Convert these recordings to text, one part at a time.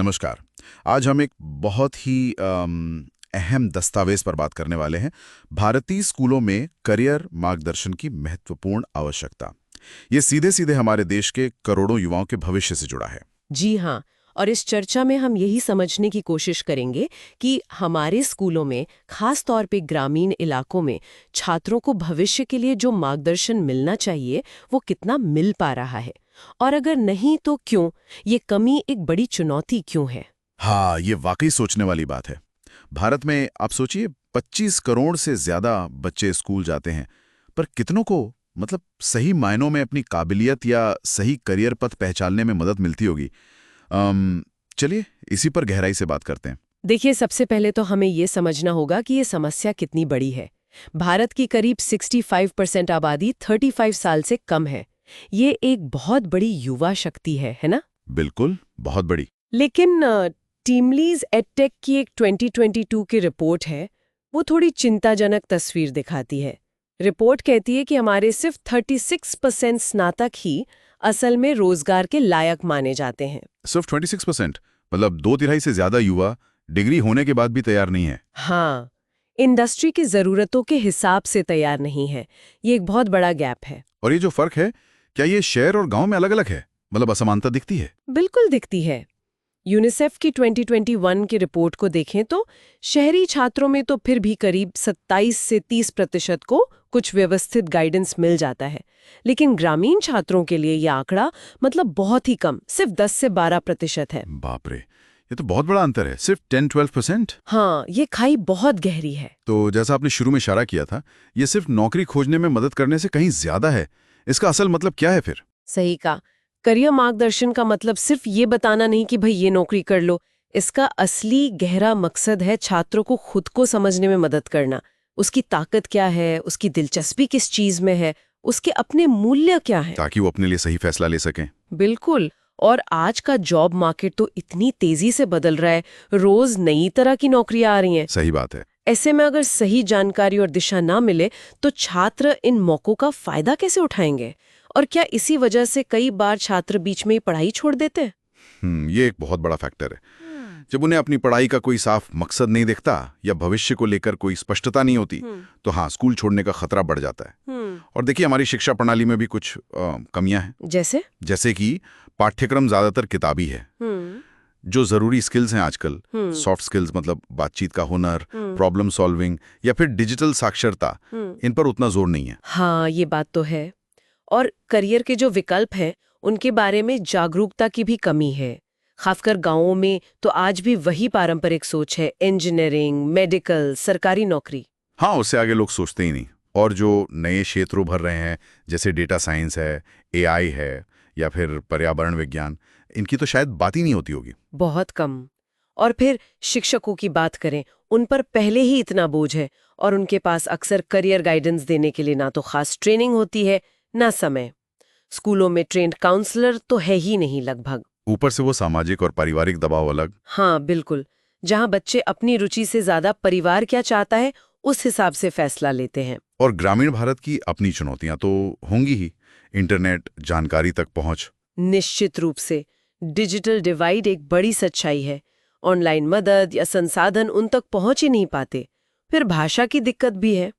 नमस्कार। आज हम एक बहुत ही अहम दस्तावेज पर बात करने वाले हैं। भारतीय स्कूलों में करियर मार्गदर्शन की महत्वपूर्ण आवश्यकता। ये सीधे सीधे हमारे देश के करोड़ों युवाओं के भविष्य से जुड़ा है। जी हाँ। और इस चर्चा में हम यही समझने की कोशिश करेंगे कि हमारे स्कूलों में, खास तौर पे ग्रामीण इलाकों में, छात्रों को भविष्य के लिए जो मार्गदर्शन मिलना चाहिए वो कितना मिल पा रहा है, और अगर नहीं तो क्यों, ये कमी एक बड़ी चुनौती क्यों है। हाँ, ये वाकई सोचने वाली बात है। भारत में आप सोचिए 25 करोड़ से ज्यादा बच्चे स्कूल जाते हैं, पर कितनों को सही मायनों में अपनी काबिलियत या सही करियर पथ पहचानने में मदद मिलती होगी। चलिए इसी पर गहराई से बात करते हैं। देखिए, सबसे पहले तो हमें ये समझना होगा कि ये समस्या कितनी बड़ी है। भारत की करीब 65% आबादी 35 साल से कम है। ये एक बहुत बड़ी युवा शक्ति है ना? बिल्कुल, बहुत बड़ी। लेकिन टीमलीज एडटेक की एक 2022 की रिपोर्ट है, वो थोड़ी चिंताजनक तस्वीर दिखाती है। रिपोर्ट कहती है कि हमारे सिर्फ 36% स्नातक ही असल में रोजगार के लायक माने जाते हैं। सिर्फ 26%? मतलब 2/3 से ज्यादा युवा डिग्री होने के बाद भी तैयार नहीं है। हाँ, इंडस्ट्री की जरूरतों के हिसाब से तैयार नहीं है। ये एक बहुत बड़ा गैप है। और ये जो फर्क है, क्या ये शहर और गांव में अलग-अलग है? असमानता दिखती है? बिल्कुल दिखती है। यूनिसेफ की 2021 की रिपोर्ट को देखें तो शहरी छात्रों में तो फिर भी करीब 27 से 30% को कुछ व्यवस्थित गाइडेंस मिल जाता है, लेकिन ग्रामीण छात्रों के लिए यह आंकड़ा बहुत ही कम, सिर्फ 10 से 12% है। बाप रे, ये तो बहुत बड़ा अंतर है। सिर्फ 10-12%? हाँ, ये खाई बहुत गहरी है। तो जैसा आपने शुरू में इशारा किया था, ये सिर्फ नौकरी खोजने में मदद करने से कहीं ज्यादा है। इसका असल मतलब क्या है फिर? सही कहा। करियर मार्गदर्शन का मतलब सिर्फ ये बताना नहीं कि भाई ये नौकरी कर लो। इसका असली गहरा मकसद है छात्रों को खुद को समझने में मदद करना। उसकी ताकत क्या है, उसकी दिलचस्पी किस चीज में है, उसके अपने मूल्य क्या है, ताकि वो अपने लिए सही फैसला ले सकें। बिल्कुल। और आज का जॉब मार्केट तो इतनी तेजी से बदल रहा है, रोज नई तरह की नौकरियां आ रही हैं। सही बात है। ऐसे में अगर सही जानकारी और दिशा ना मिले तो छात्र इन मौकों का फायदा कैसे उठाएंगे? और क्या इसी वजह से कई बार छात्र बीच में ही पढ़ाई छोड़ देते हैं? ये एक बहुत बड़ा फैक्टर है। जब उन्हें अपनी पढ़ाई का कोई साफ मकसद नहीं दिखता या भविष्य को लेकर कोई स्पष्टता नहीं होती, तो हाँ, स्कूल छोड़ने का खतरा बढ़ जाता है। और देखिए, हमारी शिक्षा प्रणाली में भी कुछ कमियां हैं। जैसे कि पाठ्यक्रम ज्यादातर किताबी है। जो जरूरी स्किल्स हैं आजकल, सॉफ्ट स्किल्स बातचीत का हुनर, प्रॉब्लम सॉल्विंग या फिर डिजिटल साक्षरता, इन पर उतना जोर नहीं है। हाँ, ये बात तो है। और करियर के जो विकल्प हैं उनके बारे में जागरूकता की भी कमी है। खासकर गांवों में तो आज भी वही पारंपरिक सोच है, इंजीनियरिंग, मेडिकल, सरकारी नौकरी। हाँ, उससे आगे लोग सोचते ही नहीं। और जो नए क्षेत्र उभर रहे हैं, जैसे डेटा साइंस है, एआई है या फिर पर्यावरण विज्ञान, इनकी तो शायद बात ही नहीं होती होगी। बहुत कम। और फिर शिक्षकों की बात करें, उन पर पहले ही इतना बोझ है और उनके पास अक्सर करियर गाइडेंस देने के लिए ना तो खास ट्रेनिंग होती है, ना समय। स्कूलों में ट्रेंड काउंसलर तो है ही नहीं लगभग। ऊपर से वो सामाजिक और पारिवारिक दबाव अलग। हाँ, बिल्कुल। जहाँ बच्चे अपनी रुचि से ज्यादा परिवार क्या चाहता है उस हिसाब से फैसला लेते हैं। और ग्रामीण भारत की अपनी चुनौतियां तो होंगी ही। इंटरनेट, जानकारी तक पहुंच। निश्चित रूप से डिजिटल डिवाइड एक बड़ी सच्चाई है। ऑनलाइन मदद या संसाधन उन तक पहुंच ही नहीं पाते। फिर भाषा की दिक्कत भी है।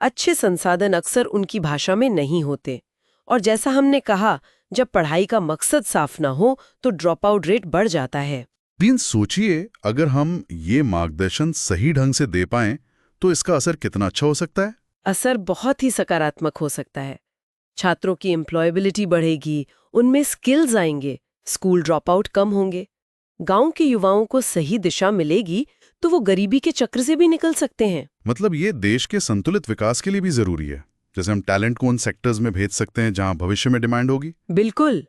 अच्छे संसाधन अक्सर उनकी भाषा में नहीं होते। और जैसा हमने कहा, जब पढ़ाई का मकसद साफ ना हो तो ड्रॉप आउट रेट बढ़ जाता है। सोचिए, अगर हम ये मार्गदर्शन सही ढंग से दे पाएं तो इसका असर कितना अच्छा हो सकता है? असर बहुत ही सकारात्मक हो सकता है। छात्रों की एम्प्लॉयबिलिटी बढ़ेगी, उनमें स्किल्स आएंगे, स्कूल ड्रॉप आउट कम होंगे। गांव के युवाओं को सही दिशा मिलेगी तो वो गरीबी के चक्र से भी निकल सकते हैं। ये देश के संतुलित विकास के लिए भी जरूरी है। जैसे हम टैलेंट को उन सेक्टर्स में भेज सकते हैं जहां भविष्य में डिमांड होगी। बिल्कुल।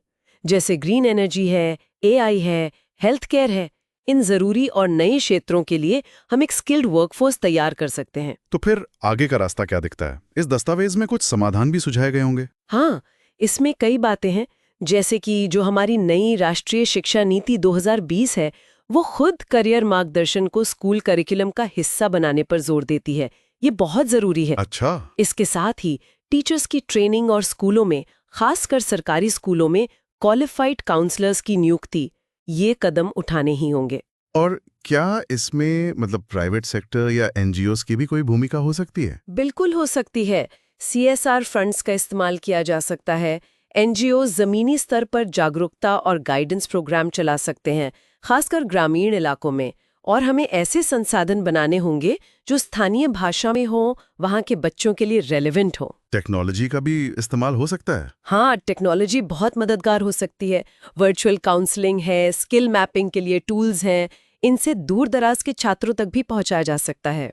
जैसे ग्रीन एनर्जी है, एआई है, हेल्थ केयर है। इन जरूरी और नए क्षेत्रों के लिए हम एक स्किल्ड वर्कफोर्स तैयार कर सकते हैं। तो फिर आगे का रास्ता क्या दिखता है? इस दस्तावेज में कुछ समाधान भी सुझाए गए होंगे। हाँ, इसमें कई बातें हैं। जैसे कि जो हमारी नई राष्ट्रीय शिक्षा नीति 2020 है, वो खुद करियर मार्गदर्शन को स्कूल करिकुलम का हिस्सा बनाने पर जोर देती है। ये बहुत जरूरी है। अच्छा। इसके साथ ही टीचर्स की ट्रेनिंग और स्कूलों में, खासकर सरकारी स्कूलों में, क्वालिफाइड काउंसलर्स की नियुक्ति, ये कदम उठाने ही होंगे। और क्या इसमें मतलब प्राइवेट सेक्टर या एनजीओज की भी कोई भूमिका हो सकती है? बिल्कुल हो सकती है। CSR फंड्स का इस्तेमाल किया जा सकता है। NGO जमीनी स्तर पर जागरूकता और गाइडेंस प्रोग्राम चला सकते हैं, खासकर ग्रामीण इलाकों में। और हमें ऐसे संसाधन बनाने होंगे जो स्थानीय भाषा में हो, वहाँ के बच्चों के लिए रेलेवेंट हो। टेक्नोलॉजी का भी इस्तेमाल हो सकता है? हाँ, टेक्नोलॉजी बहुत मददगार हो सकती है। वर्चुअल काउंसलिंग है, स्किल मैपिंग के लिए टूल्स हैं। इनसे दूर दराज के छात्रों तक भी पहुंचाया जा सकता है।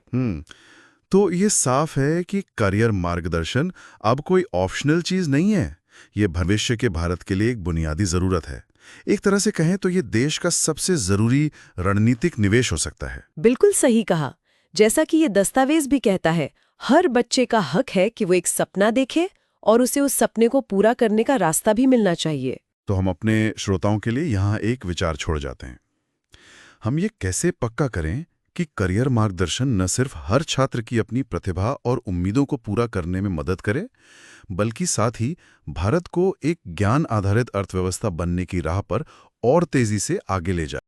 तो ये साफ है कि करियर मार्गदर्शन अब कोई ऑप्शनल चीज नहीं है। ये भविष्य के भारत के लिए एक बुनियादी जरूरत है। एक तरह से कहें तो ये देश का सबसे जरूरी रणनीतिक निवेश हो सकता है। बिल्कुल सही कहा। जैसा कि ये दस्तावेज भी कहता है, हर बच्चे का हक है कि वो एक सपना देखे और उसे उस सपने को पूरा करने का रास्ता भी मिलना चाहिए। तो हम अपने श्रोताओं के लिए यहाँ एक विचार छोड़ जाते हैं। हम ये कैसे पक्का करें कि करियर मार्गदर्शन न सिर्फ हर छात्र की अपनी प्रतिभा और उम्मीदों को पूरा करने में मदद करे, बल्कि साथ ही भारत को एक ज्ञान आधारित अर्थव्यवस्था बनने की राह पर और तेजी से आगे ले जाए।